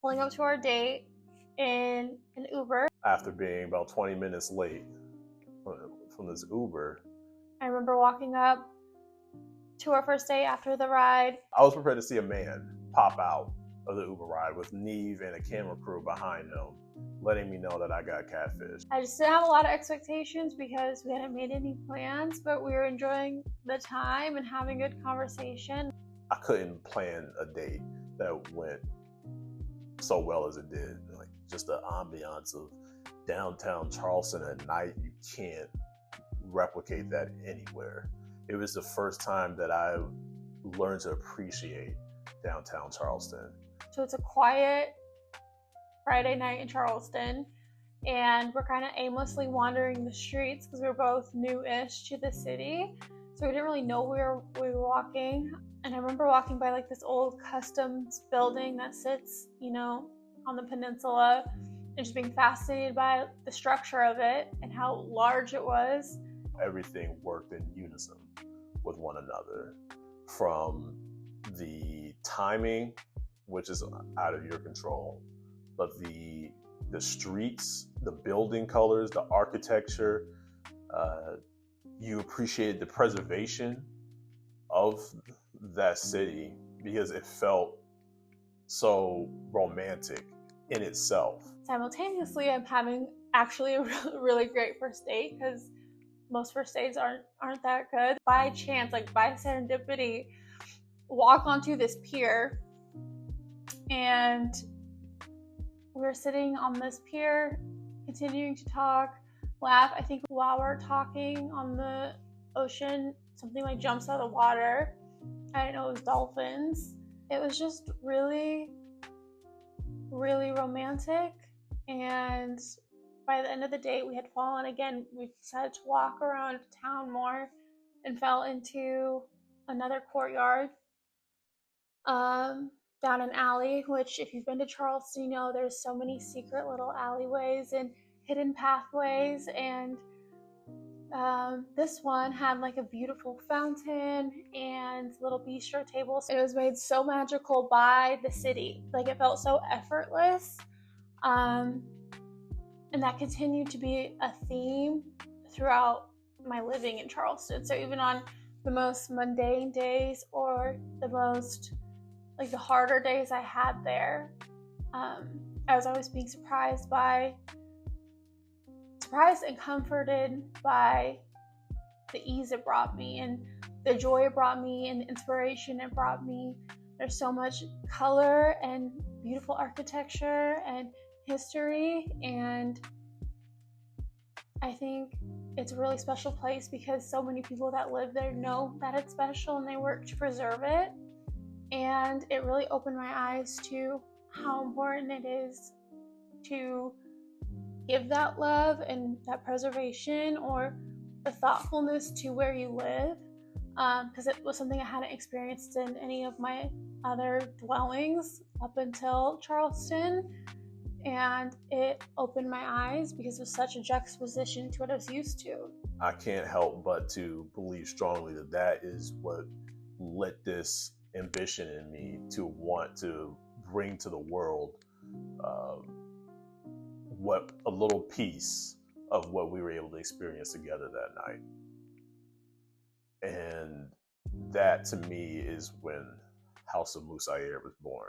pulling up to our date in an Uber. After being about 20 minutes late from this Uber, I remember walking up to our first date after the ride. I was prepared to see a man pop out of the Uber ride with Neve and a camera crew behind him, letting me know that I got catfish. I just didn't have a lot of expectations because we hadn't made any plans, but we were enjoying the time and having good conversation. I couldn't plan a date that went so well as it did. Like, just the ambiance of downtown Charleston at night, you can't replicate that anywhere. It was the first time that I learned to appreciate downtown Charleston. So it's a quiet Friday night in Charleston, and we're kind of aimlessly wandering the streets because we were both new-ish to the city, so we didn't really know where we were walking. And I remember walking by like this old customs building that sits, on the peninsula, and just being fascinated by the structure of it and how large it was. Everything worked in unison with one another, from the timing, which is out of your control, but the streets, the building colors, the architecture, you appreciated the preservation of that city because it felt so romantic in itself. Simultaneously, I'm having actually a really great first date because most first dates aren't that good. By chance, like by serendipity, walk onto this pier, and we're sitting on this pier, continuing to talk, laugh. I think while we're talking on the ocean, something like jumps out of the water. I didn't know it was dolphins. It was just really, really romantic. And by the end of the day, we had fallen again. We decided to walk around town more and fell into another courtyard down an alley, which if you've been to Charleston, there's so many secret little alleyways and hidden pathways. And this one had like a beautiful fountain and little bistro tables. It was made so magical by the city. Like, it felt so effortless. And that continued to be a theme throughout my living in Charleston. So even on the most mundane days or the harder days I had there, I was always being surprised and comforted by the ease it brought me and the joy it brought me and the inspiration it brought me. There's so much color and beautiful architecture and history, and I think it's a really special place because so many people that live there know that it's special and they work to preserve it. And it really opened my eyes to how important it is to give that love and that preservation or the thoughtfulness to where you live, because it was something I hadn't experienced in any of my other dwellings up until Charleston. And it opened my eyes because it was such a juxtaposition to what I was used to. I can't help but to believe strongly that that is what lit this ambition in me to want to bring to the world what a little piece of what we were able to experience together that night. And that to me is when Haus of Musiayar was born.